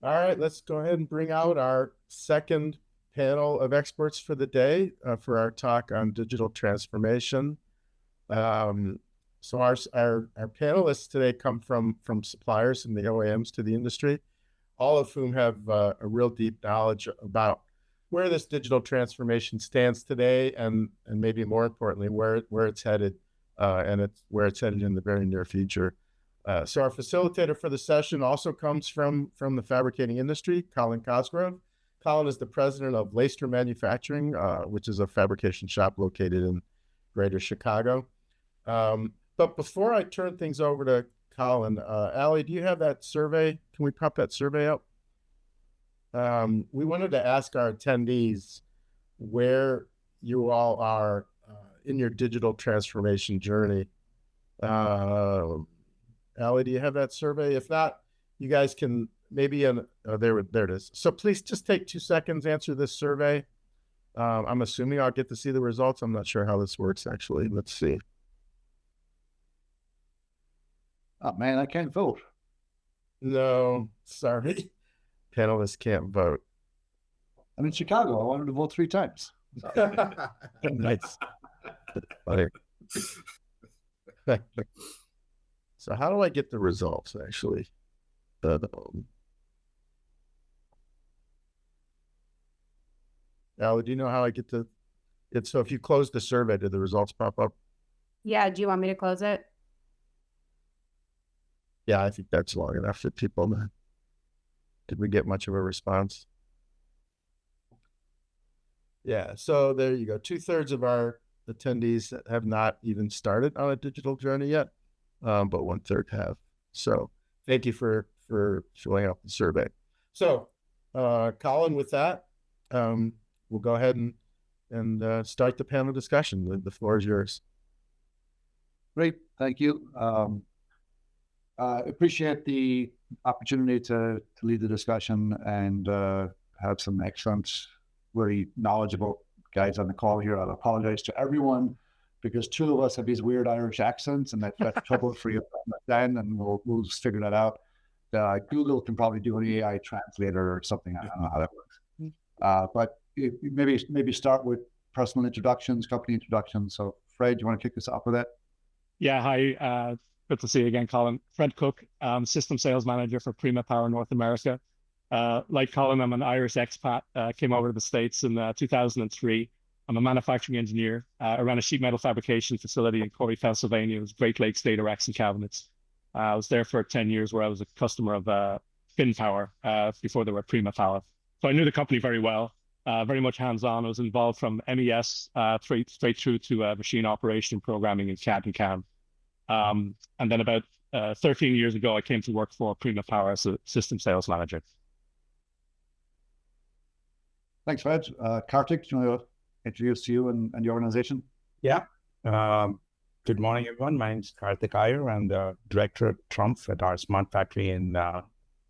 All right, let's go ahead and bring out our second panel of experts for the day for our talk on digital transformation. Um, so our panelists today come from suppliers and the OEMs to the industry, all of whom have a real deep knowledge about where this digital transformation stands today, and maybe more importantly, where it's headed, and where it's headed in the very near future. So our facilitator for the session also comes from the fabricating industry, Colin Cosgrove. Colin is the president of Laystrom Manufacturing, which is a fabrication shop located in Greater Chicago. But before I turn things over to Colin, Allie, do you have that survey? Can we pop that survey up? We wanted to ask our attendees where you all are in your digital transformation journey. Allie, do you have that survey? If not, you guys can maybe, there it is. So please just take 2 seconds, answer this survey. I'm assuming I'll get to see the results. I'm not sure how this works, actually. Let's see. Oh, man, I can't vote. No, sorry. Panelists can't vote. I'm in Chicago. I wanted to vote 3 times. Nice. So how do I get the results, actually? Allie, do you know how I get to it? So if you close the survey, do the results pop up? Yeah, do you want me to close it? Yeah, I think that's long enough for people. Did we get much of a response? Yeah, so there you go. 2/3 of our attendees have not even started on a digital journey yet, but 1/3 have. So thank you for filling out the survey. So Colin, with that, we'll go ahead and start the panel discussion. The floor is yours. Great, thank you. Appreciate the opportunity to lead the discussion and have some excellent, very knowledgeable guys on the call here. I'll apologize to everyone because 2 of us have these weird Irish accents, and that's trouble for you then, and we'll just figure that out. Google can probably do an AI translator or something. I don't know how that works. But maybe start with personal introductions, company introductions. So Fred, do you want to kick us off with that? Yeah, hi. Good to see you again, Colin. Fred Cooke, System Sales Manager for Prima Power North America. Like Colin, I'm an Irish expat, came over to the States in 2003. I'm a manufacturing engineer. I ran a sheet metal fabrication facility in Corey, Pennsylvania. It was Great Lakes Data Racks and Cabinets. I was there for 10 years where I was a customer of Fin Power before they were Prima Power. So I knew the company very well, very much hands-on. I was involved from MES straight through to machine operation, programming, and CAD and CAM. And then about 13 years ago, I came to work for Prima Power as a system sales manager. Thanks, Fred. Kartik, do you want to introduce you and your organization? Yeah. Good morning, everyone. My name is Kartik Iyer. I'm the director at Trumpf at our smart factory in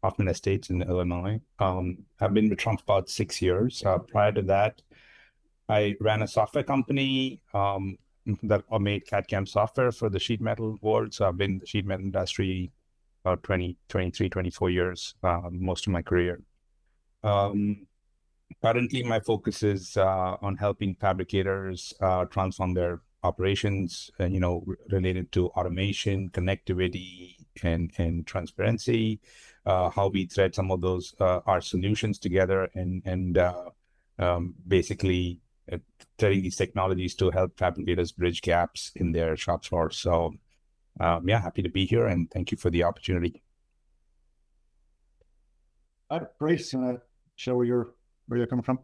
Hoffman Estates in Illinois. I've been with Trumpf about 6 years. Prior to that, I ran a software company that made CAD/CAM software for the sheet metal world. So I've been in the sheet metal industry about 24 years, most of my career. Currently, my focus is on helping fabricators transform their operations, related to automation, connectivity, and transparency. How we thread some of those our solutions together, and basically threading these technologies to help fabricators bridge gaps in their shop floor. So, happy to be here, and thank you for the opportunity. Brais, you want to show where you're coming from?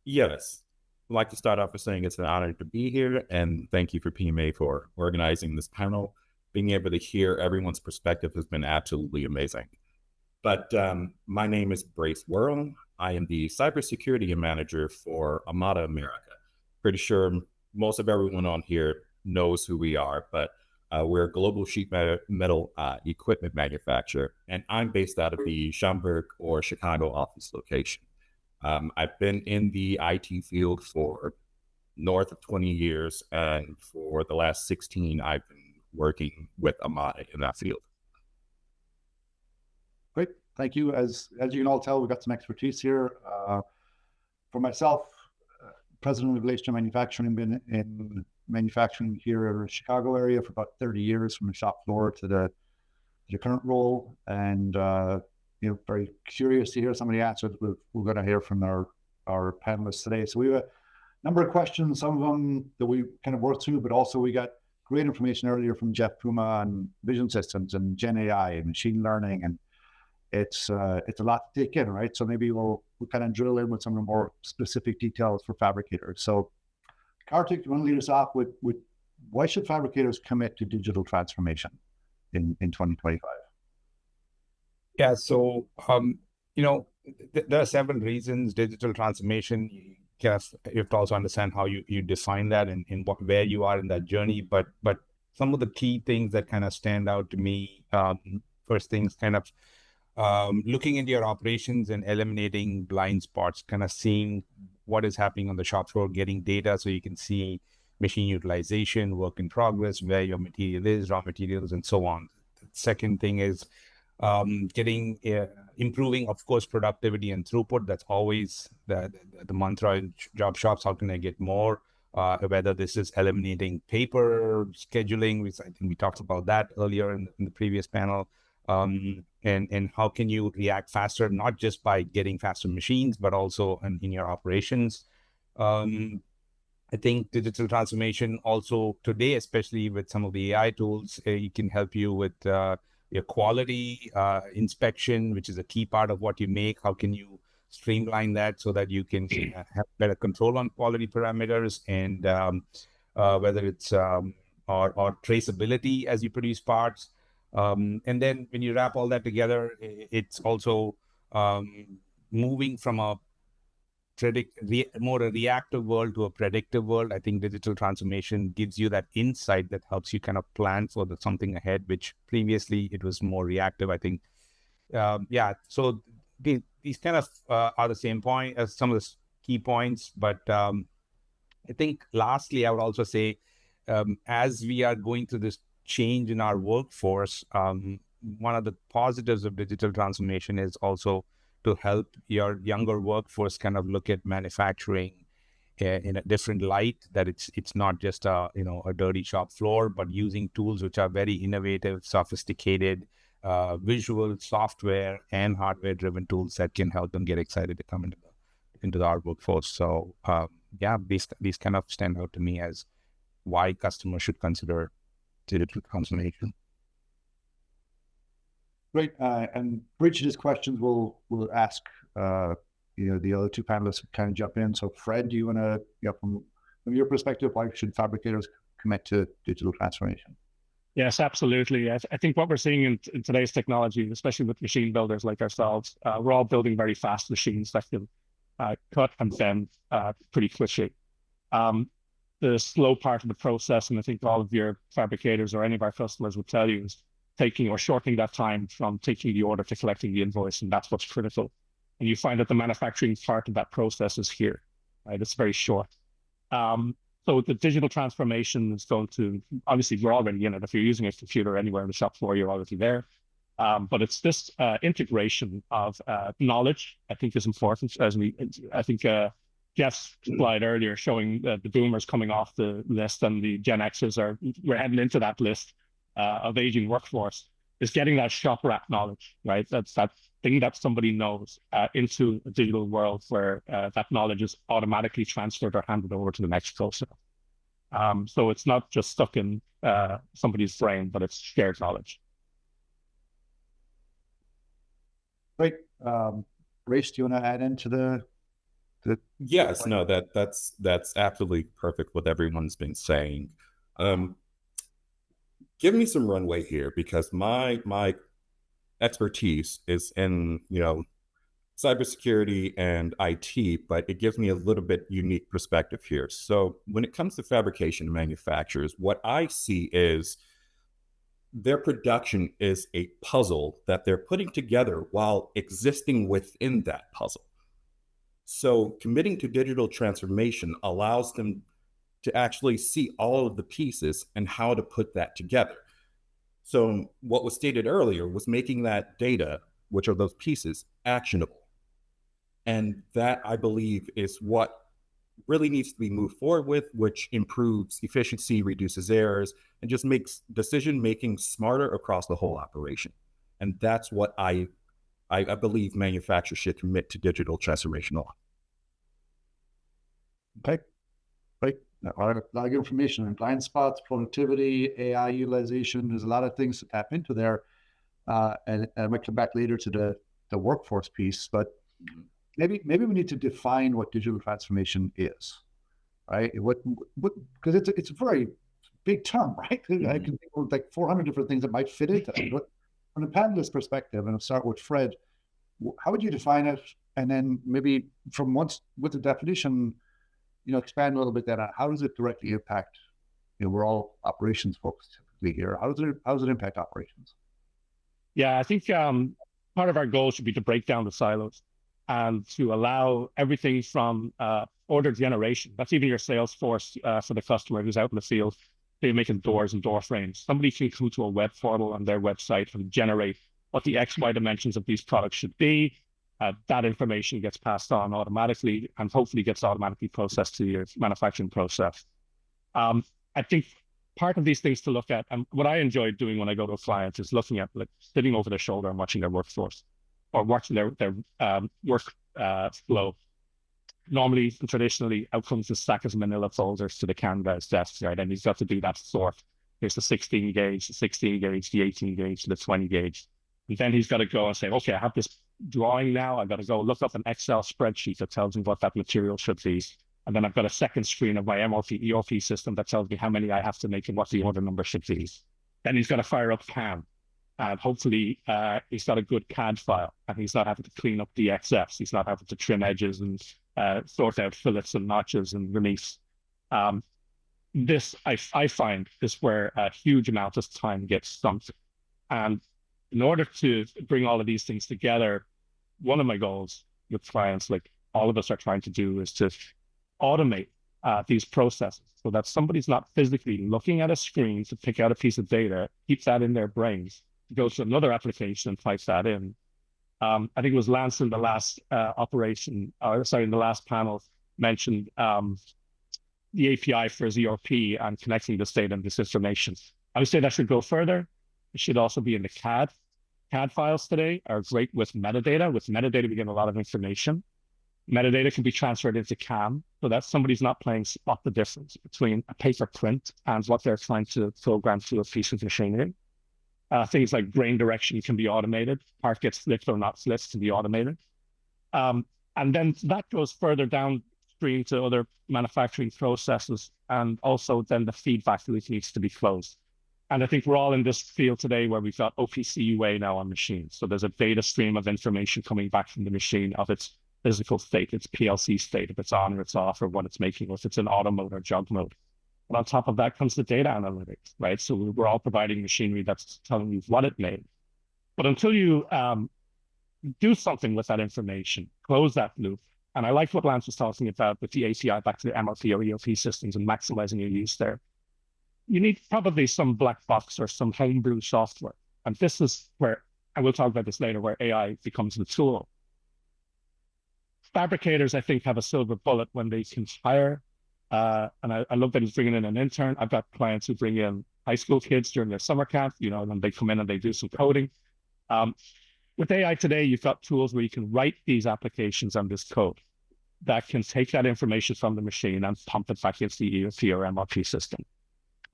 Yes. I'd like to start off with saying it's an honor to be here, and thank you for PMA for organizing this panel. Being able to hear everyone's perspective has been absolutely amazing. But my name is Brais Whirl. I am the cybersecurity manager for Amada America. Pretty sure most of everyone on here knows who we are, but we're a global sheet metal equipment manufacturer, and I'm based out of the Schaumburg or Chicago office location. I've been in the IT field for north of 20 years, and for the last 16, I've been working with Amada in that field. Great. thank you. As you can all tell, we've got some expertise here. For myself, president of Laystrom Manufacturing, been in manufacturing here in the Chicago area for about 30 years, from the shop floor to the current role, and very curious to hear some of the answers we're going to hear from our panelists today. So we have a number of questions, some of them that we kind of worked through, but also we got great information earlier from Jeff Prima on vision systems and Gen AI and machine learning, and it's a lot to take in, right? So maybe we'll kind of drill in with some of the more specific details for fabricators. So Kartik, you want to lead us off with why should fabricators commit to digital transformation in 2025? Yeah, so there are several reasons digital transformation. You have to also understand how you define that and where you are in that journey. But some of the key things that kind of stand out to me, first things kind of looking into your operations and eliminating blind spots, kind of seeing what is happening on the shop floor, getting data so you can see machine utilization, work in progress, where your material is, raw materials, and so on. The second thing is improving, of course, productivity and throughput. That's always the mantra in job shops. How can I get more? Whether this is eliminating paper scheduling, which I think we talked about that earlier in the previous panel, and how can you react faster, not just by getting faster machines, but also in your operations. I think digital transformation also today, especially with some of the AI tools, it can help you with your quality inspection, which is a key part of what you make. How can you streamline that so that you can have better control on quality parameters, and whether it's or traceability as you produce parts. And then when you wrap all that together, it's also moving from a more a reactive world to a predictive world. I think digital transformation gives you that insight that helps you kind of plan for something ahead, which previously it was more reactive. I think, so these kind of are the same point as some of the key points. But I think lastly, I would also say, as we are going through this change in our workforce, one of the positives of digital transformation is also to help your younger workforce kind of look at manufacturing in a different light, that it's not just a dirty shop floor, but using tools which are very innovative, sophisticated, visual, software, and hardware driven tools that can help them get excited to come into our workforce. So these kind of stand out to me as why customers should consider digital transformation. Great. And for each of these questions, we'll ask the other two panelists kind of jump in. So Fred, do you want to, from your perspective, why should fabricators commit to digital transformation? Yes, absolutely. I think what we're seeing in today's technology, especially with machine builders like ourselves, we're all building very fast machines that can cut and bend pretty quickly. The slow part of the process, and I think all of your fabricators or any of our customers would tell you, is taking or shortening that time from taking the order to collecting the invoice, and that's what's critical. And you find that the manufacturing part of that process is here, right? It's very short. So the digital transformation is going to, obviously we're already in it. If you're using a computer anywhere in the shop floor, you're already there. But it's this integration of knowledge, I think, is important. I think Jeff's slide earlier showing the boomers coming off the list and the Gen Xers we're heading into that list of aging workforce, is getting that shop rat knowledge, right? That's that thing that somebody knows into a digital world where that knowledge is automatically transferred or handed over to the next process. So it's not just stuck in somebody's brain, but it's shared knowledge. Great. Brais, do you want to add into the Yes, no, that's absolutely perfect what everyone's been saying. Give me some runway here, because my expertise is in cybersecurity and IT, but it gives me a little bit unique perspective here. So when it comes to fabrication manufacturers, what I see is their production is a puzzle that they're putting together while existing within that puzzle. So committing to digital transformation allows them to actually see all of the pieces and how to put that together. So what was stated earlier was making that data which are those pieces, actionable. And that, I believe, is what really needs to be moved forward with, which improves efficiency, reduces errors, and just makes decision-making smarter across the whole operation. And that's what I believe manufacturers should commit to digital transformation on. Okay, right. A lot of information and blind spots, productivity, AI utilization. There's a lot of things to tap into there. And I might come back later to the workforce piece, but maybe we need to define what digital transformation is, right? What because it's a very big term, right? Mm-hmm. I can think of like 400 different things that might fit into that. But from a panelist perspective, and I'll start with Fred, how would you define it? And then maybe from once with the definition, expand a little bit then on how does it directly impact, we're all operations folks typically here. How does it impact operations? Yeah, I think part of our goal should be to break down the silos and to allow everything from order generation. That's even your sales force for the customer who's out in the field. They're making doors and door frames. Somebody can come to a web portal on their website and generate what the XY dimensions of these products should be. That information gets passed on automatically and hopefully gets automatically processed to your manufacturing process. I think part of these things to look at, and what I enjoy doing when I go to a client is looking at, like, sitting over their shoulder and watching their workforce or watching their work flow. Normally and traditionally, out comes a stack of manila folders to the Canvas desk, right? And he's got to do that sort. Here's the 16 gauge, the 16 gauge, the 18 gauge, the 20 gauge. And then he's got to go and say, okay, I have this drawing now. I've got to go look up an Excel spreadsheet that tells me what that material should be. And then I've got a second screen of my ERP system that tells me how many I have to make and what the order number should be. Then he's got to fire up CAM. And hopefully he's got a good CAD file and he's not having to clean up the XFs. He's not having to trim edges and sort out fillets and notches and reliefs. This, I find, is where a huge amount of time gets stumped. And in order to bring all of these things together, one of my goals with clients, like all of us are trying to do, is to automate these processes so that somebody's not physically looking at a screen to pick out a piece of data, keep that in their brains, go to another application and type that in. I think it was Lance in the last in the last panel mentioned the API for his ERP and connecting this data and this information. I would say that should go further. It should also be in the CAD. CAD files today are great with metadata. With metadata, we get a lot of information. Metadata can be transferred into CAM so that somebody's not playing spot the difference between a paper print and what they're trying to program to a piece of machinery. Things like grain direction can be automated. Part gets flipped or not flipped can be automated. And then that goes further downstream to other manufacturing processes, and also then the feedback loop needs to be closed. And I think we're all in this field today where we've got OPC UA now on machines. So there's a data stream of information coming back from the machine of its physical state, its PLC state, if it's on or it's off, or what it's making, or if it's in auto mode or jog mode. But on top of that comes the data analytics, right? So we're all providing machinery that's telling you what it made. But until you do something with that information, close that loop. And I like what Lance was talking about with the API back to the MRP or ERP systems and maximizing your use there. You need probably some black box or some homebrew software. And this is where, and we'll talk about this later, where AI becomes the tool. Fabricators, I think, have a silver bullet when they can hire. And I love that he's bringing in an intern. I've got clients who bring in high school kids during their summer camp, and they come in and they do some coding. With AI today, you've got tools where you can write these applications and this code that can take that information from the machine and pump it back into the ERP or MRP system.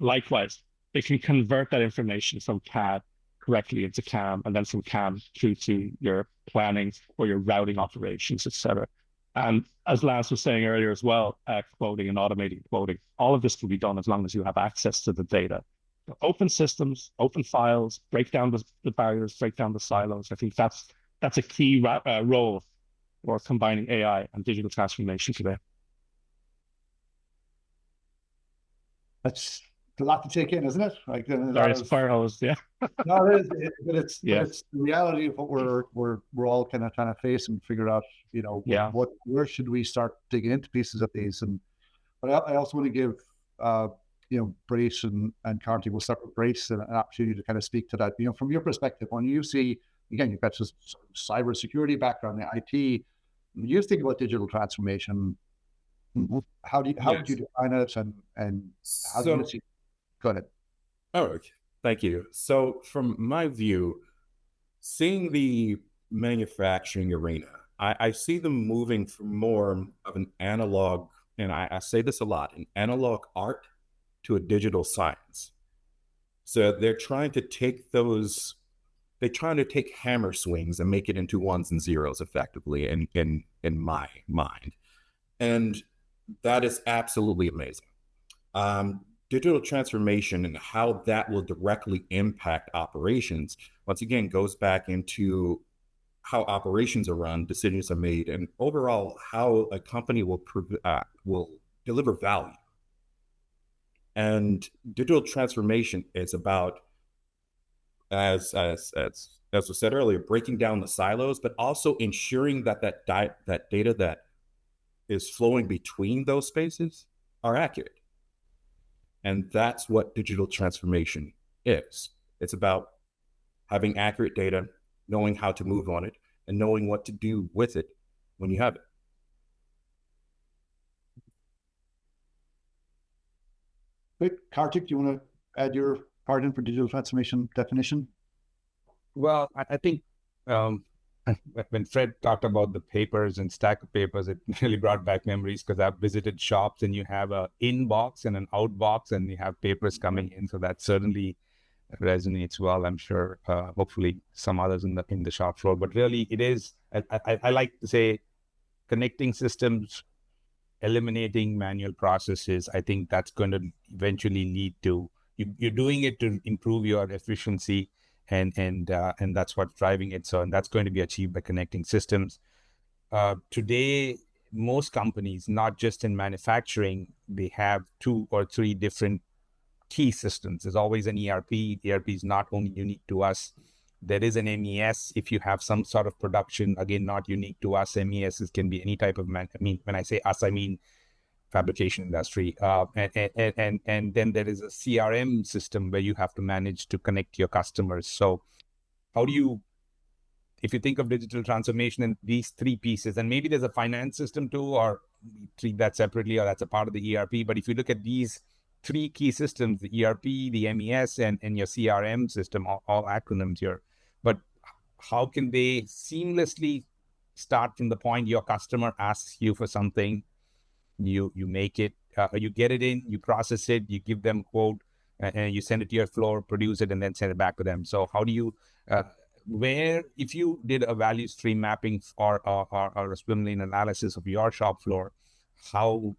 Likewise, they can convert that information from CAD correctly into CAM, and then from CAM through to your planning or your routing operations, et cetera. And as Lance was saying earlier as well, quoting and automating quoting, all of this can be done as long as you have access to the data. So open systems, open files, break down the barriers, break down the silos. I think that's a key role for combining AI and digital transformation today. That's a lot to take in, isn't it? Like, sorry, it's a fire hose, yeah. No, it is, but it's Yes. the reality of what we're all kind of trying to face and figure out. Yeah. Where should we start digging into pieces of these? But I also want to give Brais and Kartik. We'll start with Brais, an opportunity to kind of speak to that. From your perspective, when you see again, you've got this cybersecurity background, the IT. When you think about digital transformation, how would you define it, and how do you see? Go ahead. Oh, okay. Thank you. So from my view, seeing the manufacturing arena, I see them moving from more of an analog, and I say this a lot, an analog art to a digital science. So they're trying to take hammer swings and make it into ones and zeros effectively in my mind. And that is absolutely amazing. Digital transformation and how that will directly impact operations, once again, goes back into how operations are run, decisions are made, and overall how a company will deliver value. And digital transformation is about, as was said earlier, breaking down the silos, but also ensuring that that data that is flowing between those spaces are accurate. And that's what digital transformation is. It's about having accurate data, knowing how to move on it, and knowing what to do with it when you have it. Great. Kartik, do you want to add your part in for digital transformation definition? Well, I think when Fred talked about the papers and stack of papers, it really brought back memories, because I've visited shops and you have an in box and an out box, and you have papers coming in. So that certainly resonates well, I'm sure. Hopefully some others in the shop floor. But really, it is, I like to say, connecting systems, eliminating manual processes. I think that's going to eventually lead to you're doing it to improve your efficiency. And that's what's driving it. So, and that's going to be achieved by connecting systems. Today, most companies, not just in manufacturing, they have 2 or 3 different key systems. There's always an ERP. ERP is not only unique to us. There is an MES if you have some sort of production, again, not unique to us. MES can be any type of when I say us, I mean fabrication industry. And then there is a CRM system where you have to manage to connect your customers. So how do you, if you think of digital transformation in these 3 pieces, and maybe there's a finance system too, or treat that separately, or that's a part of the ERP. But if you look at these 3 key systems, the ERP, the MES, and your CRM system, all acronyms here, but how can they seamlessly start from the point your customer asks you for something, you make it, you get it in, you process it, you give them a quote, and you send it to your floor, produce it, and then send it back to them. So how do you, if you did a value stream mapping or a swim lane analysis of your shop floor, how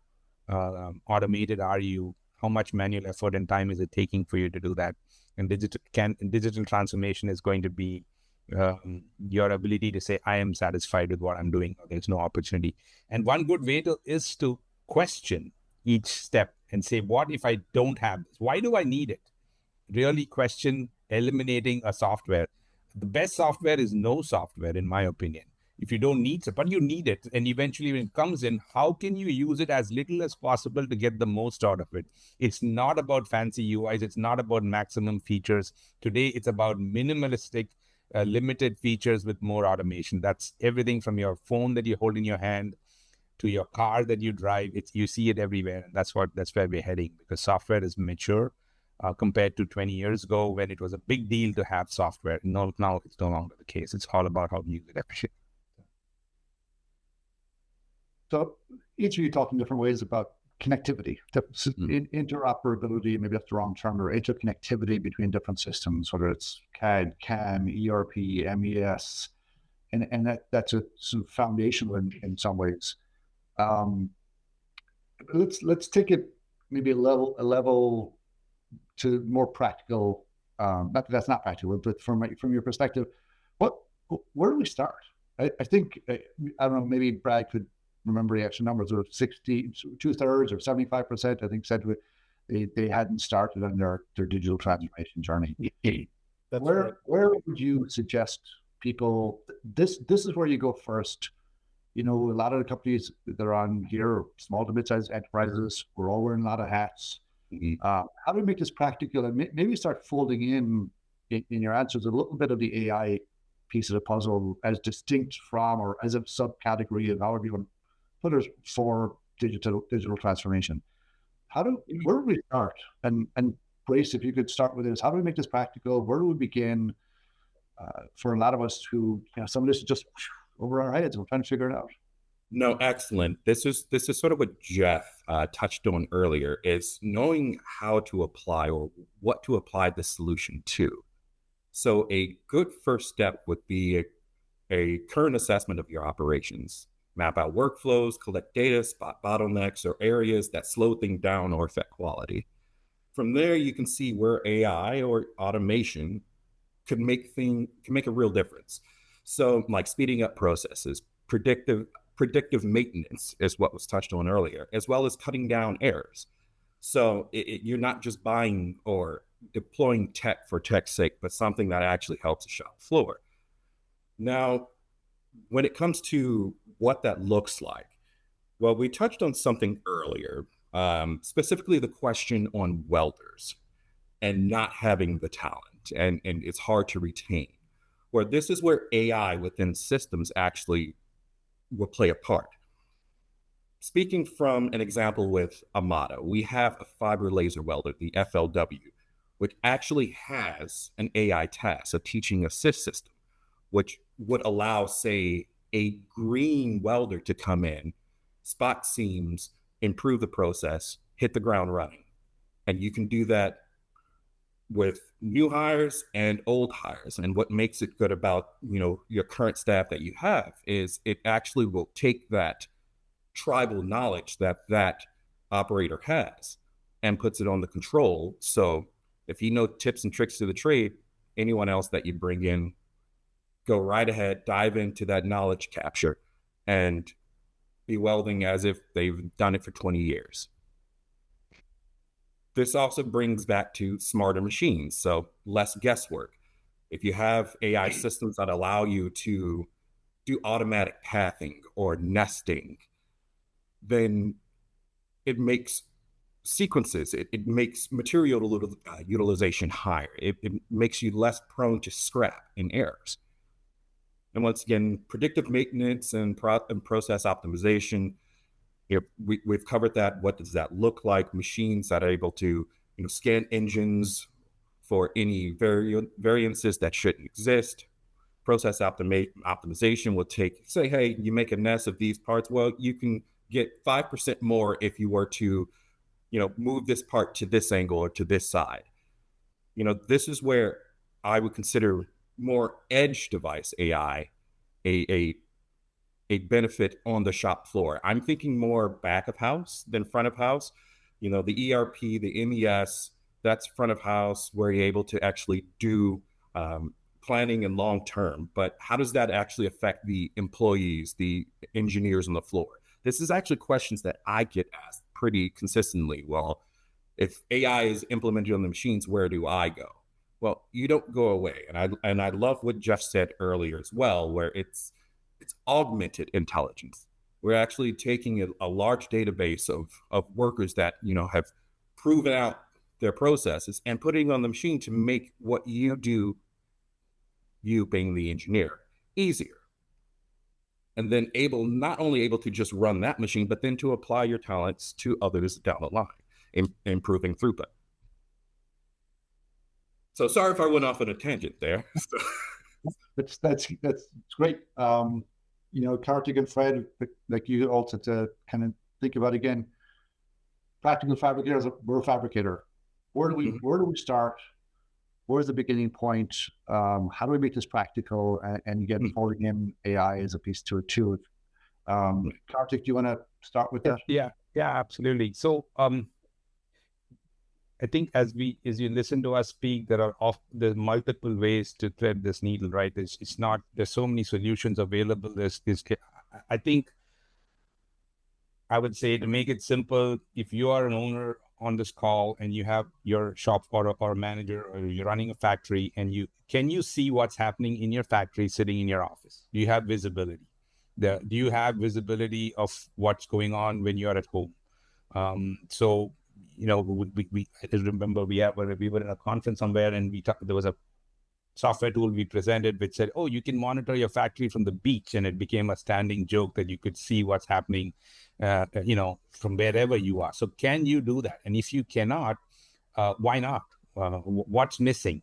automated are you? How much manual effort and time is it taking for you to do that? And digital transformation is going to be your ability to say, I am satisfied with what I'm doing, or there's no opportunity. And one good way is to question each step and say, what if I don't have this? Why do I need it? Really question eliminating a software. The best software is no software, in my opinion. If you don't need it, but you need it, and eventually when it comes in, how can you use it as little as possible to get the most out of it? It's not about fancy UIs. It's not about maximum features. Today, it's about minimalistic, limited features with more automation. That's everything from your phone that you hold in your hand to your car that you drive. You see it everywhere, and that's where we're heading, because software is mature compared to 20 years ago when it was a big deal to have software. No, now it's no longer the case. It's all about how to use it efficiently. So each of you talk in different ways about connectivity, interoperability, maybe that's the wrong term, or interconnectivity between different systems, whether it's CAD, CAM, ERP, MES, and that's a sort of foundational in some ways. Let's take it maybe a level to more practical. Not that that's not practical, but from your perspective, where do we start? I think I don't know. Maybe Brad could remember the actual numbers, of 2/3 or 75%. I think said they hadn't started on their digital transformation journey. Where would you suggest people? This is where you go first. You know, a lot of the companies that are on here are small to mid-sized enterprises. We're all wearing a lot of hats. How do we make this practical, and maybe start folding in your answers a little bit of the AI piece of the puzzle as distinct from, or as a subcategory of however you want to put it, for digital transformation. Where do we start? And Brais, if you could start with this, how do we make this practical? Where do we begin? For a lot of us who, some of this is just over our heads, we're trying to figure it out. No, excellent. This is sort of what Jeff touched on earlier, is knowing how to apply or what to apply the solution to. So a good first step would be a current assessment of your operations. Map out workflows, collect data, spot bottlenecks or areas that slow things down or affect quality. From there, you can see where AI or automation could make a real difference. So like speeding up processes, predictive maintenance is what was touched on earlier, as well as cutting down errors. So you're not just buying or deploying tech for tech's sake, but something that actually helps the shop floor. Now, when it comes to what that looks like, well, we touched on something earlier, specifically the question on welders and not having the talent, and it's hard to retain. Where this is where AI within systems actually will play a part. Speaking from an example with Amada, we have a fiber laser welder, the FLW, which actually has an AI task, a teaching assist system, which would allow, say, a green welder to come in, spot seams, improve the process, hit the ground running. And you can do that with new hires and old hires. And what makes it good about, your current staff that you have is it actually will take that tribal knowledge that operator has and puts it on the control. So if you know tips and tricks to the trade, anyone else that you bring in, go right ahead, dive into that knowledge capture and be welding as if they've done it for 20 years. This also brings back to smarter machines, so less guesswork. If you have AI systems that allow you to do automatic pathing or nesting, then it makes sequences, it makes material utilization higher. It makes you less prone to scrap and errors. And once again, predictive maintenance and process optimization, we've covered that. What does that look like? Machines that are able to scan engines for any variances that shouldn't exist. Process optimization will say, hey, you make a nest of these parts. Well, you can get 5% more if you were to move this part to this angle or to this side. This is where I would consider more edge device AI a benefit on the shop floor. I'm thinking more back of house than front of house. The ERP, the MES, that's front of house where you're able to actually do planning and long term. But how does that actually affect the employees, the engineers on the floor? This is actually questions that I get asked pretty consistently. Well, if AI is implemented on the machines, where do I go? Well, you don't go away. And I love what Jeff said earlier as well, where it's augmented intelligence. We're actually taking a large database of workers that have proven out their processes and putting on the machine to make what you do, you being the engineer, easier. And then not only able to just run that machine, but then to apply your talents to others down the line, improving throughput. So sorry if I went off on a tangent there. That's great. Kartik and Fred, like you also to kind of think about again, practical fabricators. We're a fabricator. Where do we start? Where's the beginning point? How do we make this practical and get folding in AI as a piece to it too? Kartik, do you want to start with that? Yeah, absolutely. So I think as you listen to us speak, there are multiple ways to thread this needle, right? It's not, there's so many solutions available. I think I would say, to make it simple, if you are an owner on this call and you have your shop or a manager, or you're running a factory, and can you see what's happening in your factory sitting in your office? Do you have visibility? Do you have visibility of what's going on when you're at home? So, I remember we were in a conference somewhere, and there was a software tool we presented, which said, oh, you can monitor your factory from the beach. And it became a standing joke that you could see what's happening, from wherever you are. So can you do that? And if you cannot, why not? What's missing?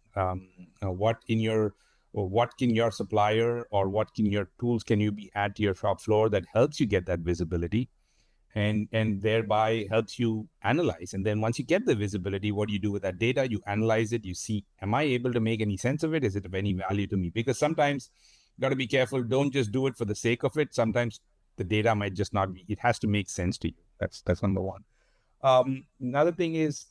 What can your supplier or what can your tools can you be add to your shop floor that helps you get that visibility and thereby helps you analyze? And then once you get the visibility, what do you do with that data? You analyze it, you see, am I able to make any sense of it? Is it of any value to me? Because sometimes you got to be careful. Don't just do it for the sake of it. Sometimes the data might just not be, it has to make sense to you. That's number one. Another thing is,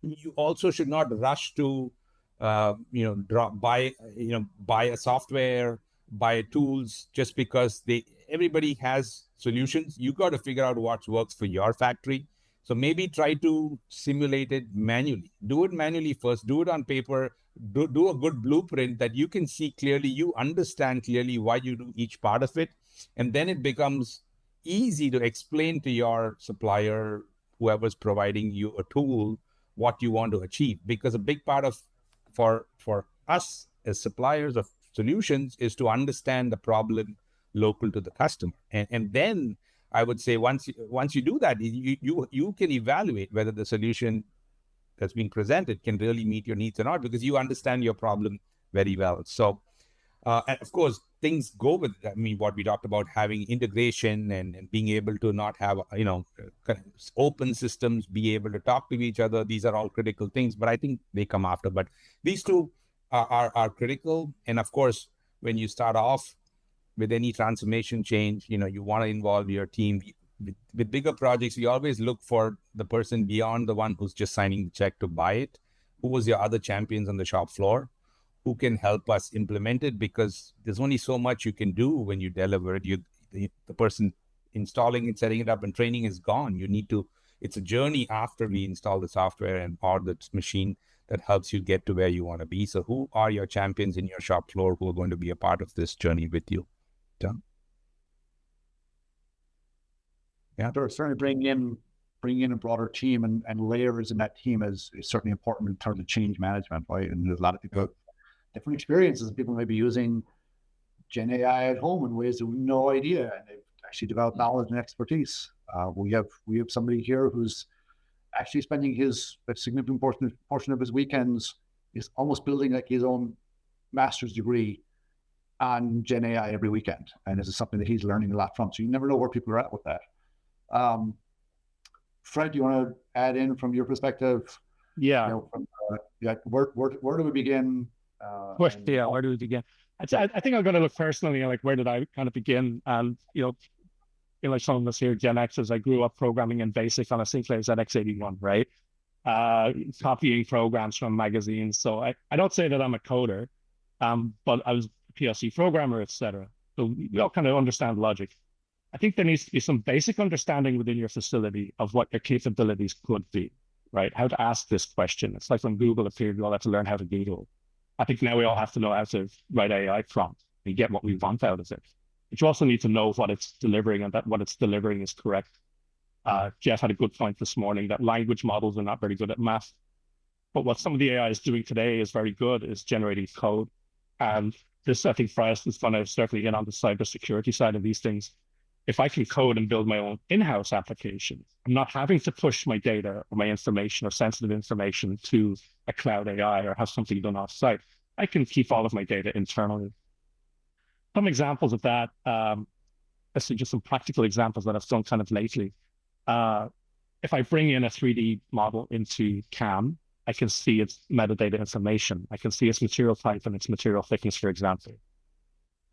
you also should not rush to, buy a software, buy tools just because everybody has solutions. You got to figure out what works for your factory. So maybe try to simulate it manually. Do it manually first. Do it on paper. Do a good blueprint that you can see clearly. You understand clearly why you do each part of it, and then it becomes easy to explain to your supplier, whoever's providing you a tool, what you want to achieve. Because a big part of for us as suppliers of solutions is to understand the problem local to the customer, and then I would say once you do that, you can evaluate whether the solution that's being presented can really meet your needs or not, because you understand your problem very well. So and of course things go with it. I mean, what we talked about, having integration and being able to not have kind of open systems, be able to talk to each other. These are all critical things, but I think they come after. But these two are critical. And of course, when you start off with any transformation change, you want to involve your team. With bigger projects, we always look for the person beyond the one who's just signing the check to buy it. Who was your other champions on the shop floor? Who can help us implement it? Because there's only so much you can do when you deliver it. The person installing it, setting it up, and training is gone. It's a journey after we install the software or the machine that helps you get to where you want to be. So who are your champions in your shop floor who are going to be a part of this journey with you? John? Yeah, certainly bring in a broader team and layers in that team is certainly important in terms of change management, right? And there's a lot of people, different experiences. People may be using Gen AI at home in ways that we have no idea, and they've actually developed knowledge and expertise. We have somebody here who's actually spending a significant portion of his weekends is almost building like his own master's degree on Gen AI every weekend, and this is something that he's learning a lot from. So you never know where people are at with that. Fred, do you want to add in from your perspective? Yeah. Where do we begin? Where do we begin? I think I'm going to look personally, like, where did I kind of begin? And, like some of us here, Gen Xers, I grew up programming in BASIC on a Sinclair ZX81, right? Copying programs from magazines. So I don't say that I'm a coder, but I was a PLC programmer, etc. So we all kind of understand logic. I think there needs to be some basic understanding within your facility of what your capabilities could be, right? How to ask this question. It's like when Google appeared, we all had to learn how to Google. I think now we all have to know how to write AI prompts and get what we want out of it. But you also need to know what it's delivering and that what it's delivering is correct. Jeff had a good point this morning that language models are not very good at math. But what some of the AI is doing today is very good, is generating code. And this, I think, for us, is going to certainly get on the cybersecurity side of these things. If I can code and build my own in-house application, I'm not having to push my data or my information or sensitive information to a cloud AI or have something done off-site. I can keep all of my data internally. Some examples of that, let's see, just some practical examples that I've done kind of lately. If I bring in a 3D model into CAM, I can see its metadata information. I can see its material type and its material thickness, for example.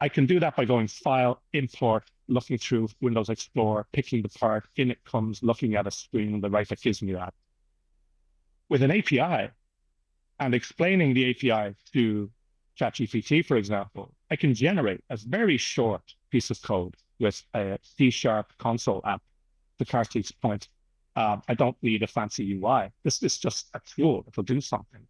I can do that by going File, Import, looking through Windows Explorer, picking the part, in it comes, looking at a screen on the right that gives me that. With an API and explaining the API to ChatGPT, for example, I can generate a very short piece of code with a C# console app. To Kartik's point, I don't need a fancy UI. This is just a tool that will do something.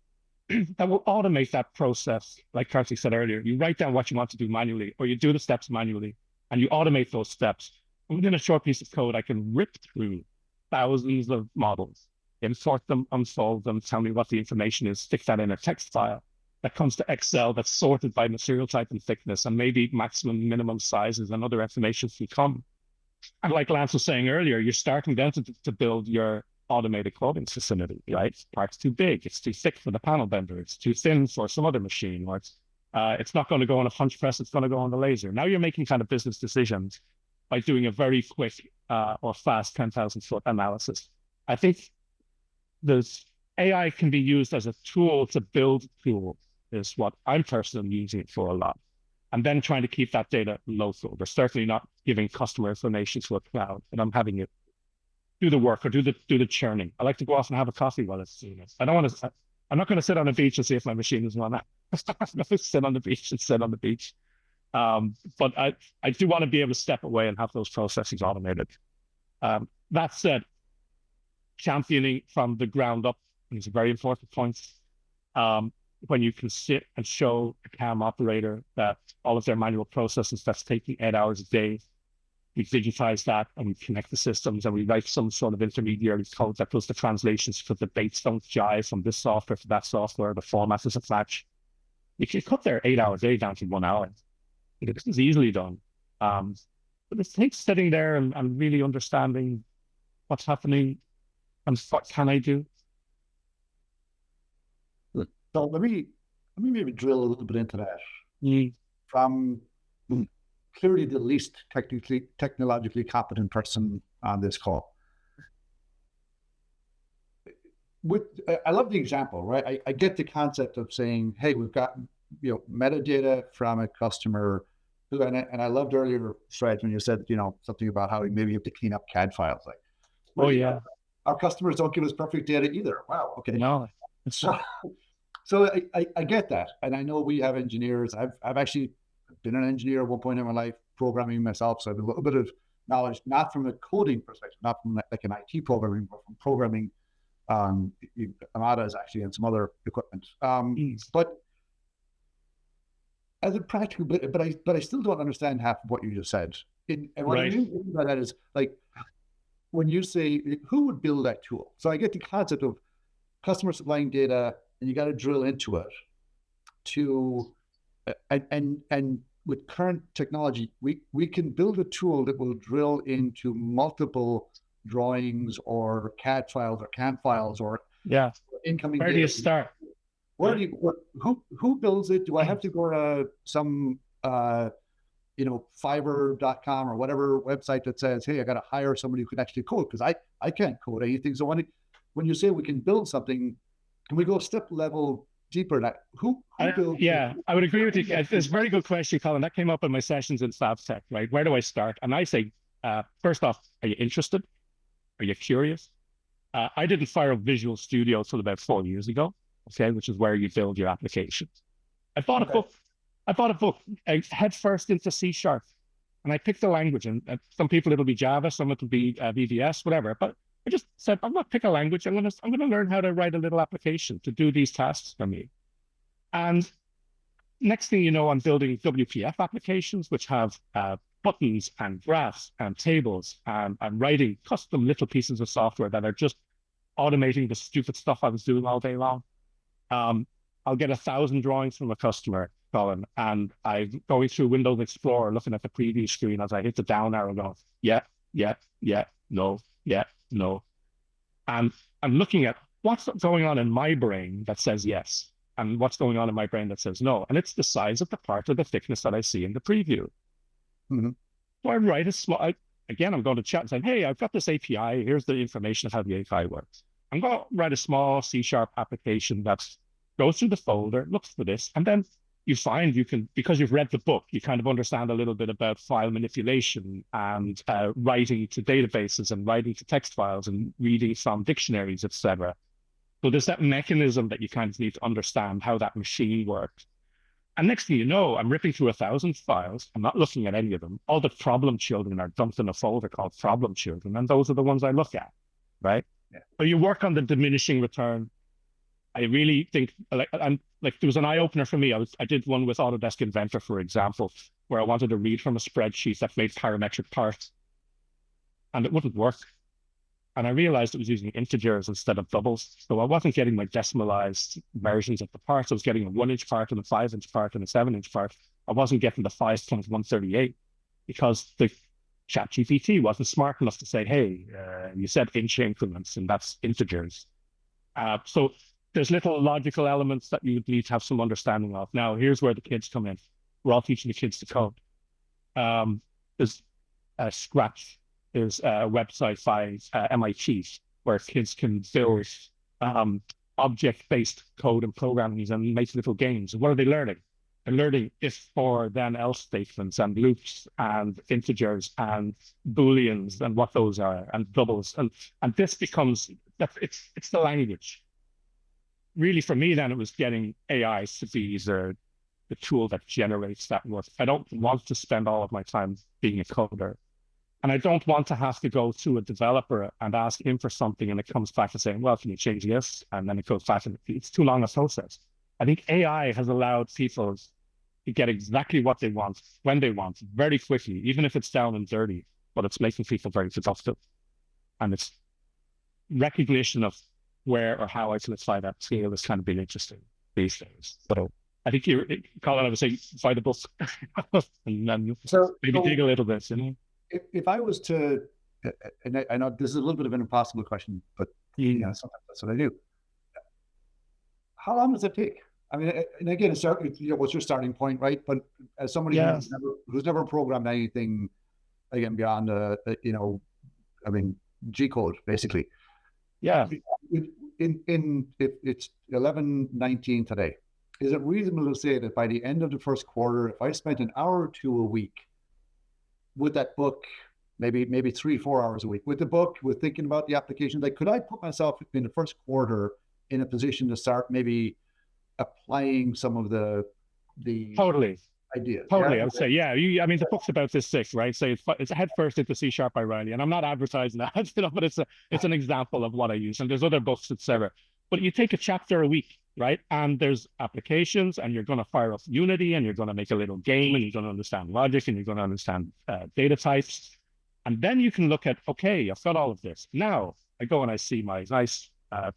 That will automate that process. Like Kartik said earlier, you write down what you want to do manually, or you do the steps manually, and you automate those steps. And within a short piece of code, I can rip through thousands of models import them, unfold them, tell me what the information is, stick that in a text file that comes to Excel that's sorted by material type and thickness, and maybe maximum, minimum sizes and other information can come. And like Lance was saying earlier, you're starting then to build your automated coding facility, right? Part's too big, it's too thick for the panel bender, it's too thin for some other machine, or it's not going to go on a punch press, it's going to go on the laser. Now you're making kind of business decisions by doing a very quick or fast 10,000-foot analysis. I think there's AI can be used as a tool to build tools, is what I'm personally using it for a lot. And then trying to keep that data local. We're certainly not giving customer information to a cloud, but I'm having it do the work or do the churning. I like to go off and have a coffee while it's doing it. I'm not going to sit on a beach and see if my machine is running. I'm going to sit on the beach and sit on the beach. But I do want to be able to step away and have those processes automated. That said, championing from the ground up is a very important point. When you can sit and show a CAM operator that all of their manual processes that's taking 8 hours a day, we digitize that and we connect the systems and we write some sort of intermediary code that does the translations for the dates don't jive from this software to that software, the format is a match. You can cut their 8 hour day down to 1 hour. This is easily done. But it takes sitting there and really understanding what's happening and what can I do. So let me maybe drill a little bit into that. From clearly the least technologically competent person on this call. I love the example, right? I get the concept of saying, hey, we've got metadata from a customer who, and I loved earlier, Fred, when you said something about how maybe you have to clean up CAD files. Like, oh yeah, our customers don't give us perfect data either. Wow, okay. No. So I get that, and I know we have engineers. I've actually been an engineer at one point in my life, programming myself, so I have a little bit of knowledge, not from a coding perspective, not from like an IT programming, but from programming. Amada is actually and some other equipment. But as a practical bit, but I still don't understand half of what you just said. And what I mean by that is, like, when you say who would build that tool? So I get the concept of customer supplying data, and you got to drill into it. And with current technology, we can build a tool that will drill into multiple drawings or CAD files or CAM files or incoming Where data. do you start? Who builds it? Do I have to go to some Fiverr.com or whatever website that says, hey, I got to hire somebody who can actually code, because I can't code anything. So when you say we can build something, can we go a step level deeper? That who builds? Yeah, I would agree with you. It's a very good question, Colin. That came up in my sessions in FabTech, right? Where do I start? And I say, first off, are you interested? Are you curious? I didn't fire up Visual Studio until about 4 years ago, okay, which is where you build your applications. I bought a book. I head first into C#, and I picked a language. And some people it'll be Java, some it'll be VBS, whatever. But I just said, I'm going to pick a language. I'm going to learn how to write a little application to do these tasks for me. And next thing you know, I'm building WPF applications, which have buttons and graphs and tables, and I'm writing custom little pieces of software that are just automating the stupid stuff I was doing all day long. I'll get 1,000 drawings from a customer, Colin, and I'm going through Windows Explorer, looking at the preview screen as I hit the down arrow, going, no. And I'm looking at what's going on in my brain that says yes, and what's going on in my brain that says no. And it's the size of the part or the thickness that I see in the preview. Mm-hmm. So I write a small, again, I'm going to chat and say, hey, I've got this API. Here's the information of how the API works. I'm going to write a small C# application that goes through the folder, looks for this, and then you find you can, because you've read the book, you kind of understand a little bit about file manipulation and writing to databases and writing to text files and reading from dictionaries, etc. So there's that mechanism that you kind of need to understand how that machine works. And next thing you know, I'm ripping through 1,000 files. I'm not looking at any of them. All the problem children are dumped in a folder called problem children, and those are the ones I look at, right? Yeah. So you work on the diminishing return. I really think, like there was an eye opener for me. I did one with Autodesk Inventor, for example, where I wanted to read from a spreadsheet that made parametric parts, and it wouldn't work. And I realized it was using integers instead of doubles. So I wasn't getting my decimalized versions of the parts. I was getting a 1-inch part and a 5-inch part and a 7-inch part. I wasn't getting the 5.138 because the ChatGPT wasn't smart enough to say, hey, you said inch increments and that's integers. So there's little logical elements that you need to have some understanding of. Now, here's where the kids come in. We're all teaching the kids to code. There's Scratch. There's a website by MIT where kids can build object-based code and programming and make little games. What are they learning? They're learning if, for, then, else statements and loops and integers and booleans and what those are and doubles. And this becomes, it's the language. Really, for me, then, it was getting AI to be the tool that generates that work. I don't want to spend all of my time being a coder. And I don't want to have to go to a developer and ask him for something and it comes back and saying, well, can you change this? And then it goes back and it's too long a process. I think AI has allowed people to get exactly what they want, when they want, very quickly, even if it's down and dirty, but it's making people very productive. And it's recognition of where or how I can apply that skill has kind of been interesting these days. So I think Colin, I would say, buy the book and then maybe dig a little bit, you know? If I was to, and I know this is a little bit of an impossible question, but sometimes that's what I do. How long does it take? I mean, and again, what's your starting point, right? But as somebody who's never programmed anything, again, beyond, G code, basically. Yeah. If it's 11:19 today, is it reasonable to say that by the end of the first quarter, if I spent an hour or two a week with that book, maybe 3-4 hours a week with the book, with thinking about the application, like, could I put myself in the first quarter in a position to start maybe applying some of the totally ideas? Totally, I would say, yeah. I mean, the book's about this thick, right? So it's head first into C# by Riley, and I'm not advertising that, but it's an example of what I use. And there's other books, etc. But you take a chapter a week, right? And there's applications, and you're going to fire up Unity, and you're going to make a little game, and you're going to understand logic, and you're going to understand data types. And then you can look at, okay, I've got all of this. Now I go and I see my nice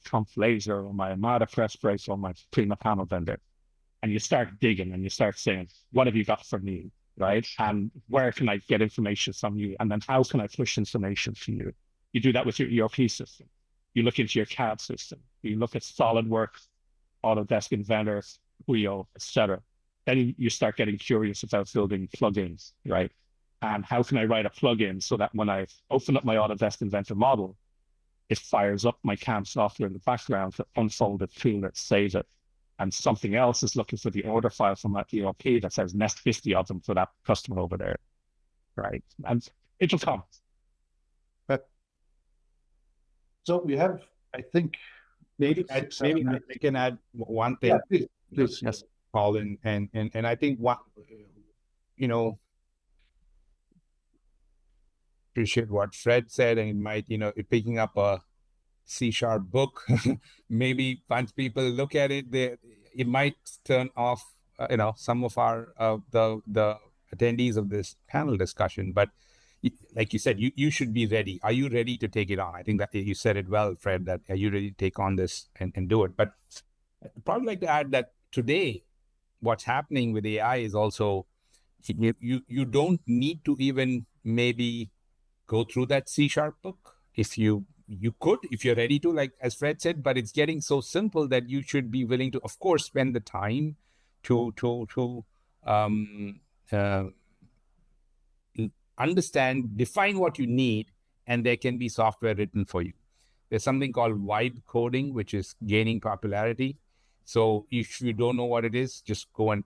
Trumpf laser or my Amada press brace or my Prima panel vendor. And you start digging and you start saying, what have you got for me, right? And where can I get information from you? And then how can I push information to you? You do that with your ERP system. You look into your CAD system. You look at SolidWorks, Autodesk Inventor, Whirl, etc. Then you start getting curious about building plugins, right? And how can I write a plugin so that when I open up my Autodesk Inventor model, it fires up my CAM software in the background to unfold it, tune it, save it. And something else is looking for the order file from that ERP that says nest 50 of them for that customer over there, right? And it'll come. So we have, I think, maybe I can add one thing. Yeah, please, yes, Colin, and I think appreciate what Fred said, and it might, picking up a C# book, maybe once people look at it, it might turn off, some of our the attendees of this panel discussion. But like you said, you should be ready. Are you ready to take it on? I think that you said it well, Fred, that are you ready to take on this and do it? But I'd probably like to add that today, what's happening with AI is also, you don't need to even maybe go through that C# book. If you could, if you're ready to, like as Fred said, but it's getting so simple that you should be willing to, of course, spend the time to understand, define what you need, and there can be software written for you. There's something called vibe coding, which is gaining popularity. So if you don't know what it is, just go and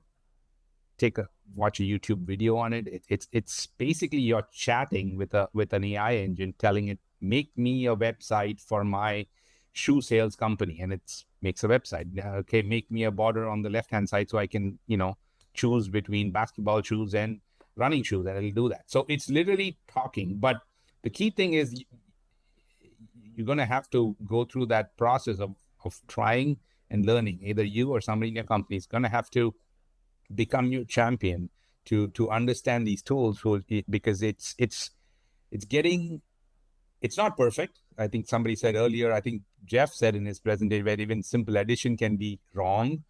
watch a YouTube video on it. It's basically you're chatting with an AI engine, telling it, make me a website for my shoe sales company, and it makes a website. Okay, make me a border on the left-hand side so I can, choose between basketball shoes and running shoes, and it'll do that. So it's literally talking. But the key thing is you're going to have to go through that process of trying and learning. Either you or somebody in your company is going to have to become your champion to understand these tools, because it's not perfect. I think somebody said earlier, I think Jeff said in his presentation, where even simple addition can be wrong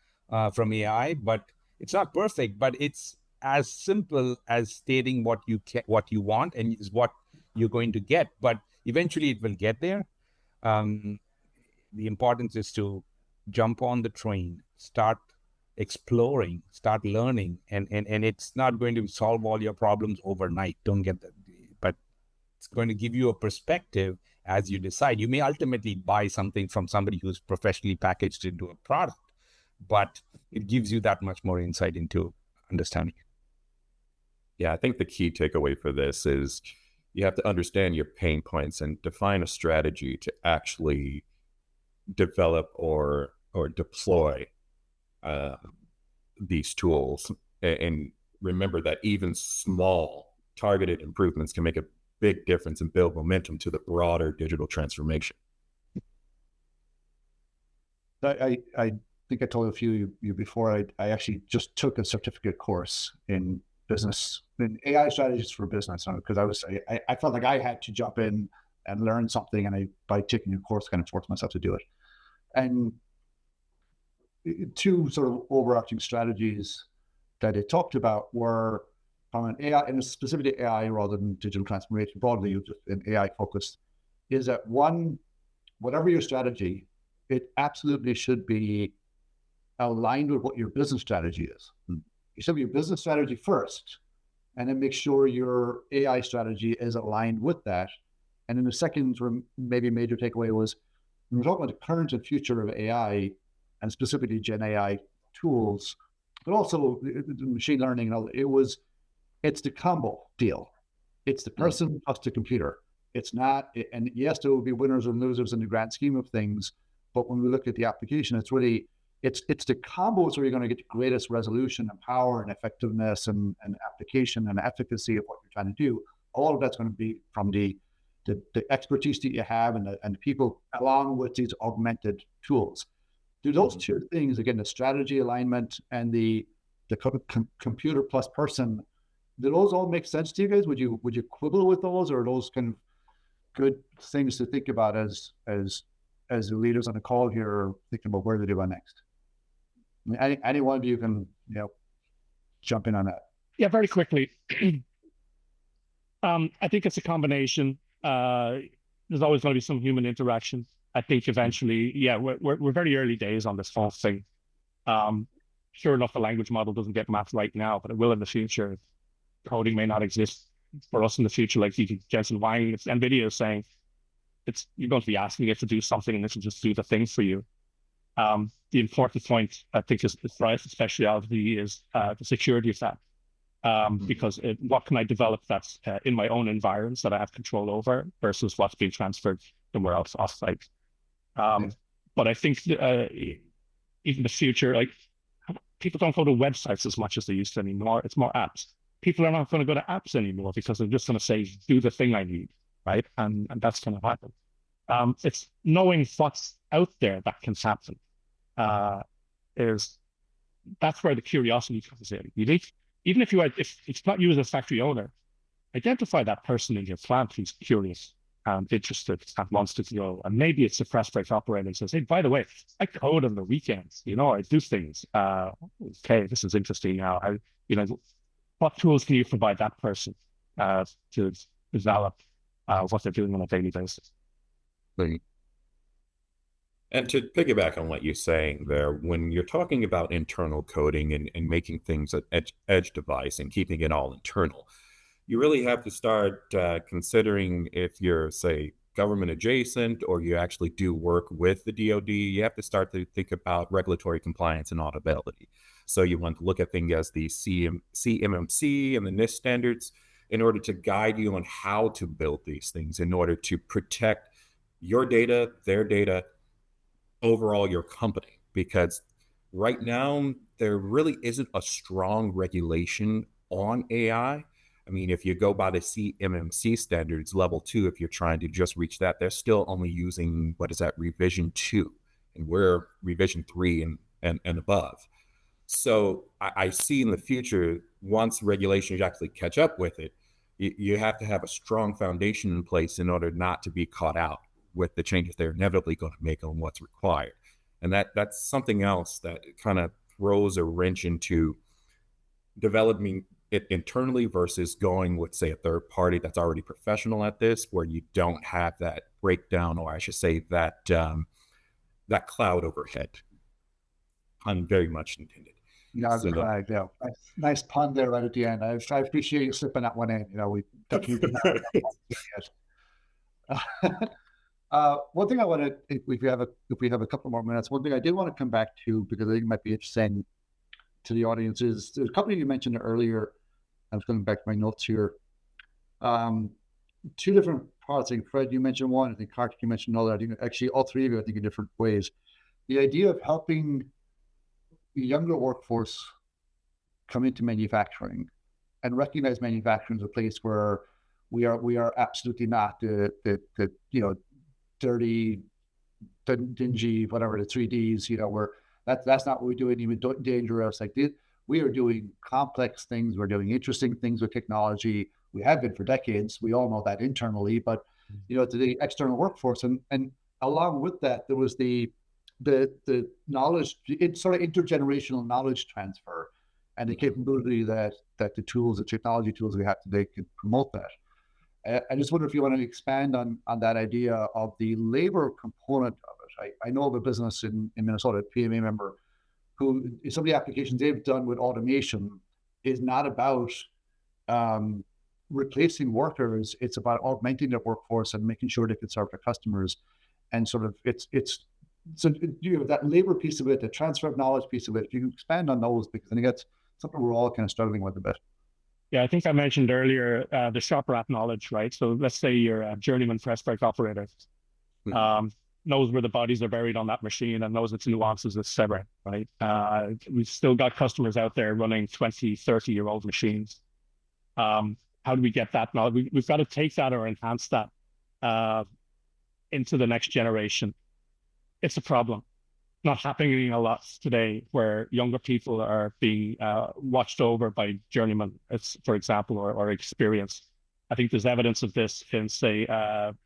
from AI, but it's not perfect, but it's as simple as stating what you want and is what you're going to get, but eventually it will get there. The importance is to jump on the train, start exploring, start learning, and it's not going to solve all your problems overnight. Don't get that, but it's going to give you a perspective as you decide. You may ultimately buy something from somebody who's professionally packaged into a product, but it gives you that much more insight into understanding it. Yeah, I think the key takeaway for this is you have to understand your pain points and define a strategy to actually develop or deploy these tools. And remember that even small targeted improvements can make a big difference and build momentum to the broader digital transformation. I think I told a few of you before, I actually just took a certificate course in business, in AI strategies for business, because I felt like I had to jump in and learn something, and by taking a course, kind of forced myself to do it. And two sort of overarching strategies that it talked about were from an AI, and specifically AI rather than digital transformation broadly, just an AI focused, is that one, whatever your strategy, it absolutely should be aligned with what your business strategy is. You should have your business strategy first, and then make sure your AI strategy is aligned with that. And then the second, maybe major takeaway was, when we're talking about the current and future of AI, and specifically Gen AI tools, but also machine learning and all, it's the combo deal. It's the person plus the computer. It's not, and yes, there will be winners and losers in the grand scheme of things, but when we look at the application, it's really, it's the combos where you're going to get the greatest resolution and power and effectiveness and application and efficacy of what you're trying to do. All of that's going to be from the expertise that you have and the people, along with these augmented tools. Do those two things, again, the strategy alignment and the computer plus person, do those all make sense to you guys? Would you quibble with those, or are those kind of good things to think about as the leaders on the call here are thinking about where to do next? I mean, any one of you can jump in on that. Yeah, very quickly. I think it's a combination. There's always going to be some human interaction. I think eventually, yeah, we're very early days on this whole thing. Sure enough, the language model doesn't get mapped right now, but it will in the future. Coding may not exist for us in the future. Like Jensen Wang, it's NVIDIA is saying, you're going to be asking it to do something and it will just do the thing for you. The important point, I think, is Brais' specialty is the security of that. Because what can I develop that's in my own environments that I have control over versus what's being transferred somewhere else offsite. But I think even the future, like, people don't go to websites as much as they used to anymore. It's more apps. People are not going to go to apps anymore because they're just going to say, do the thing I need, right? And that's going to happen. It's knowing what's out there that can happen. That's where the curiosity comes in. Even if it's not you as a factory owner, identify that person in your plant who's curious and interested and wants to go. And maybe it's a press break operator and says, hey, by the way, I code on the weekends. I do things. Okay, this is interesting now. What tools can you provide that person to develop what they're doing on a daily basis? And to piggyback on what you're saying there, when you're talking about internal coding and making things an edge device and keeping it all internal, you really have to start considering if you're, say, government adjacent or you actually do work with the DoD, you have to start to think about regulatory compliance and auditability. So you want to look at things as the CMMC and the NIST standards in order to guide you on how to build these things in order to protect your data, their data, overall your company. Because right now, there really isn't a strong regulation on AI. I mean, if you go by the CMMC standards, level 2, if you're trying to just reach that, they're still only using, revision 2, and we're revision 3 and above. So I see in the future, once regulations actually catch up with it, you have to have a strong foundation in place in order not to be caught out with the changes they're inevitably going to make on what's required. And that's something else that kind of throws a wrench into developing it internally versus going with, say, a third party that's already professional at this, where you don't have that breakdown, or I should say that that cloud overhead. Pun very much intended. Yeah, So nice pun there right at the end. I appreciate you slipping that one in. We definitely one thing I want to, if we have a couple more minutes, one thing I did want to come back to, because I think it might be interesting to the audience, is the company you mentioned earlier. I was going back to my notes here. Two different parts. I think Fred, you mentioned one. I think Kartik, you mentioned another. I think actually all three of you, I think, in different ways. The idea of helping the younger workforce come into manufacturing and recognize manufacturing as a place where we are absolutely not the dirty, dingy, whatever, the 3Ds, where that's not what we're doing, even dangerous. Like we are doing complex things. We're doing interesting things with technology. We have been for decades. We all know that internally, but to the external workforce, and along with that, there was the knowledge, it's sort of intergenerational knowledge transfer, and the capability that the technology tools we have today can promote that. I just wonder if you want to expand on that idea of the labor component of it. I know of a business in Minnesota, a PMA member, who some of the applications they've done with automation is not about replacing workers. It's about augmenting their workforce and making sure they can serve their customers. And sort of so that labor piece of it, the transfer of knowledge piece of it, if you can expand on those, because I think that's something we're all kind of struggling with a bit. Yeah, I think I mentioned earlier the shop rat knowledge, right? So let's say you're a journeyman press brake operator, knows where the bodies are buried on that machine and knows its nuances, etc., right? We've still got customers out there running 20, 30-year-old machines. How do we get that knowledge? We've got to take that or enhance that into the next generation. It's a problem. Not happening a lot today, where younger people are being watched over by journeymen, for example, or experience. I think there's evidence of this in, say,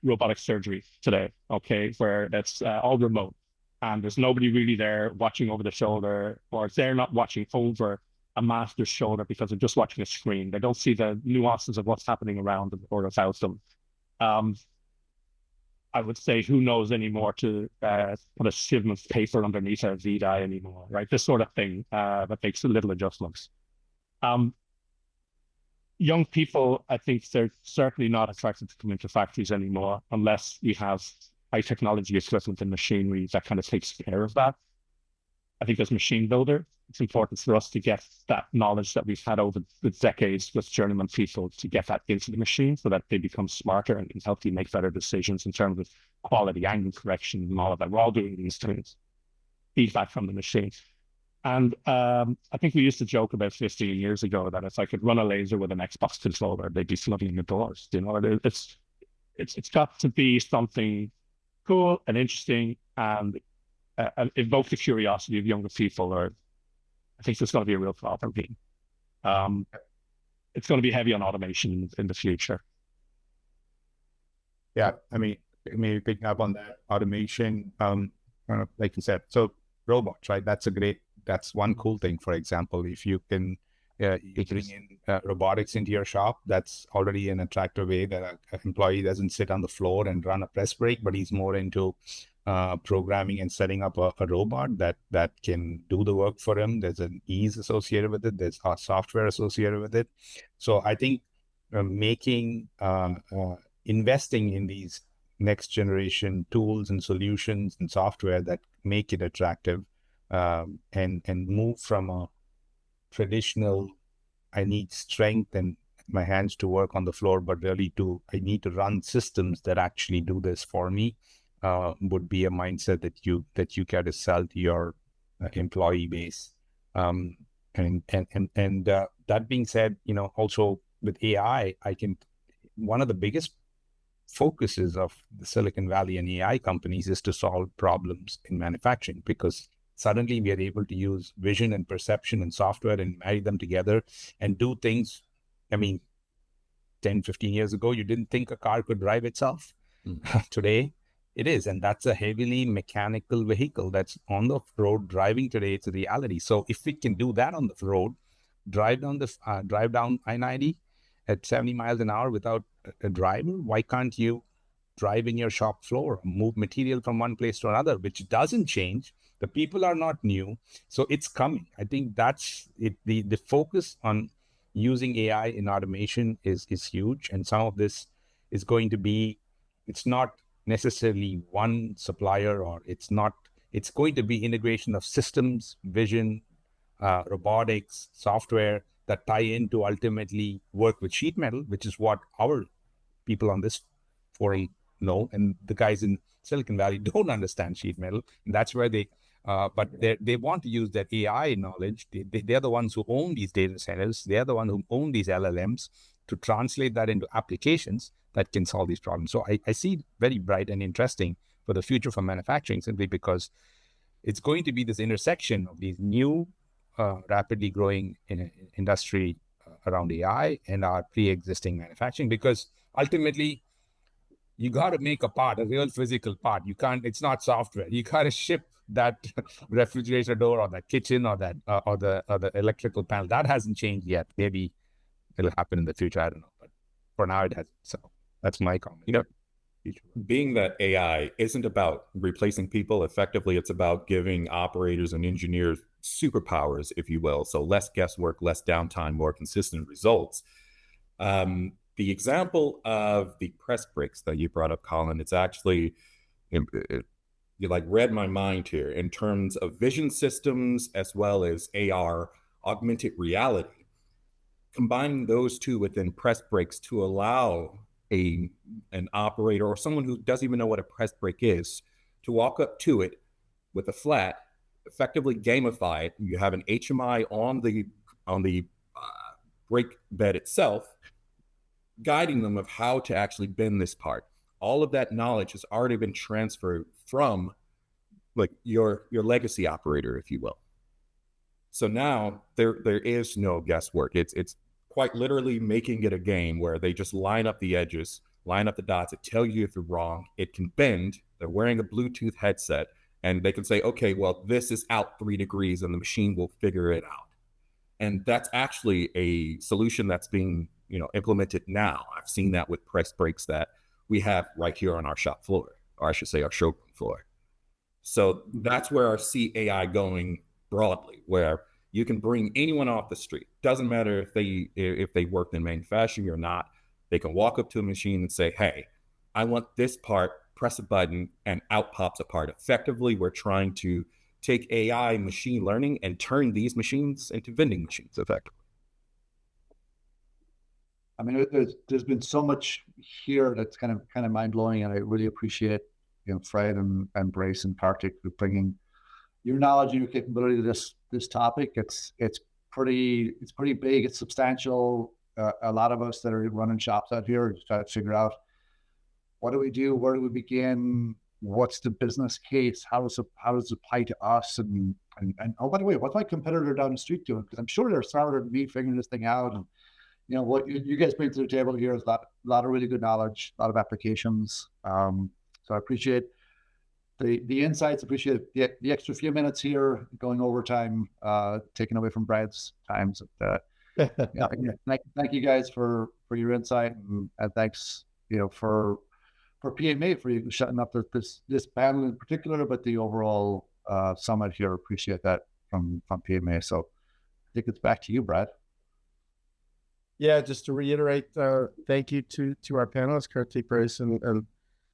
robotic surgery today, okay, where that's all remote, and there's nobody really there watching over the shoulder, or they're not watching over a master's shoulder because they're just watching a screen. They don't see the nuances of what's happening around them or without them. I would say, who knows anymore to put a Siemens paper underneath a V-die anymore, right? This sort of thing that makes little adjustments. Young people, I think they're certainly not attracted to come into factories anymore unless you have high technology equipment and machinery that kind of takes care of that. I think as machine builder, it's important for us to get that knowledge that we've had over the decades with journeyman people, to get that into the machine so that they become smarter and can help you make better decisions in terms of quality, angle correction, and all of that. We're all doing these things. Feedback from the machine. And I think we used to joke about 15 years ago that if I could run a laser with an Xbox controller, they'd be flooding the doors. It's got to be something cool and interesting and evoke the curiosity of younger people, or I think there's going to be a real problem. It's going to be heavy on automation in the future. Yeah, I mean, maybe picking up on that automation, like you said, so robots, right? That's one cool thing. For example, if you can you bring in robotics into your shop, that's already an attractive way that an employee doesn't sit on the floor and run a press brake, but he's more into programming and setting up a robot that can do the work for him. There's an ease associated with it. There's software associated with it. So I think investing in these next generation tools and solutions and software that make it attractive, and move from a traditional, I need strength and my hands to work on the floor, but really I need to run systems that actually do this for me, would be a mindset that you got to sell to your employee base. And that being said, also with AI, one of the biggest focuses of the Silicon Valley and AI companies is to solve problems in manufacturing, because suddenly we are able to use vision and perception and software and marry them together and do things. I mean, 10, 15 years ago, you didn't think a car could drive itself. Today, It is, and that's a heavily mechanical vehicle that's on the road driving today. It's a reality. So if we can do that on the road, drive down I-90 at 70 miles an hour without a driver, why can't you drive in your shop floor, move material from one place to another, which doesn't change. The people are not new, so it's coming. I think that's it. The focus on using AI in automation is huge, and some of this is going to be. It's not necessarily one supplier, or it's not. It's going to be integration of systems, vision, robotics, software that tie in to ultimately work with sheet metal, which is what our people on this forum know, and the guys in Silicon Valley don't understand sheet metal. And that's where but they want to use that AI knowledge. They're the ones who own these data centers. They're the ones who own these LLMs to translate that into applications that can solve these problems. So I see very bright and interesting for the future for manufacturing, simply because it's going to be this intersection of these new, rapidly growing industry around AI and our pre-existing manufacturing, because ultimately you got to make a part, a real physical part. You can't, it's not software. You got to ship that refrigerator door or that kitchen or that or the electrical panel. That hasn't changed yet. Maybe it'll happen in the future. I don't know, but for now it hasn't. So that's my comment. You know, being that AI isn't about replacing people effectively, it's about giving operators and engineers superpowers, if you will. So less guesswork, less downtime, more consistent results. The example of the press brakes that you brought up, Colin, it's actually, you like read my mind here in terms of vision systems as well as AR, augmented reality. Combining those two within press brakes to allow an operator or someone who doesn't even know what a press brake is to walk up to it with a flat, effectively gamify it. You have an HMI on the brake bed itself, guiding them of how to actually bend this part. All of that knowledge has already been transferred from like your legacy operator, if you will. So now there is no guesswork. It's quite literally making it a game where they just line up the edges, line up the dots, it tell you if you're wrong, it can bend, they're wearing a Bluetooth headset, and they can say, okay, well, this is out 3 degrees, and the machine will figure it out. And that's actually a solution that's being implemented now. I've seen that with press brakes that we have right here on our shop floor, or I should say our showroom floor. So that's where I see AI going broadly, where you can bring anyone off the street. Doesn't matter if they worked in manufacturing or not. They can walk up to a machine and say, hey, I want this part, press a button, and out pops a part. Effectively, we're trying to take AI machine learning and turn these machines into vending machines effectively. I mean, there's been so much here that's kind of mind blowing, and I really appreciate Fred and Brais and Kartik for bringing your knowledge and your capability to this topic. It's pretty big. It's substantial. A lot of us that are running shops out here just try to figure out what do we do, where do we begin, what's the business case, how does it apply to us, and oh, by the way, what's my competitor down the street doing? Because I'm sure they're smarter than me figuring this thing out. And what you guys bring to the table here is a lot of really good knowledge, a lot of applications. So I appreciate the insights, appreciate the extra few minutes here, going overtime, taken away from Brad's times. Thank you guys for your insight, and thanks for PMA for you shutting up this panel in particular, but the overall summit here. Appreciate that from PMA. So I think it's back to you, Brad. Yeah, just to reiterate, thank you to our panelists, Kartik, Brais,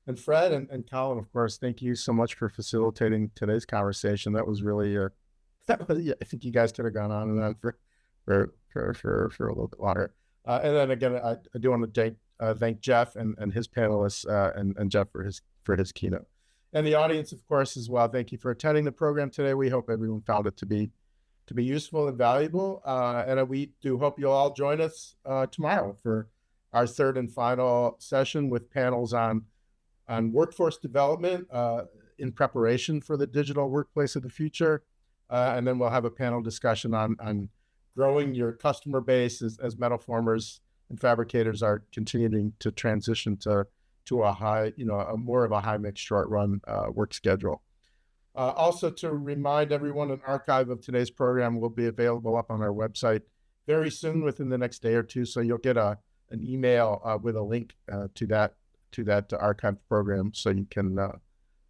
and Fred, and Colin, of course. Thank you so much for facilitating today's conversation. That was really, I think you guys could have gone on and on for a little bit longer. And then again, I do want to thank Jeff and his panelists, and Jeff for his keynote. And the audience, of course, as well. Thank you for attending the program today. We hope everyone found it to be useful and valuable. And we do hope you'll all join us tomorrow for our third and final session with panels on workforce development in preparation for the digital workplace of the future. And then we'll have a panel discussion on growing your customer base as metal formers and fabricators are continuing to transition to to a high, more of a high mix short run work schedule. Also to remind everyone, an archive of today's program will be available up on our website very soon, within the next day or two. So you'll get an email with a link to that archived program, so you can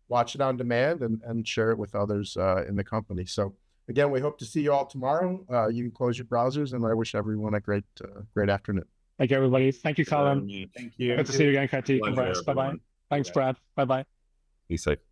watch it on demand and share it with others in the company. So again, we hope to see you all tomorrow. You can close your browsers, and I wish everyone a great afternoon. Thank you, everybody. Thank you, Colin. Thank you. Good to see you again, Kartik and Pleasure, Brais. Bye-bye. everyone. Thanks, Brad. Bye-bye. Be safe.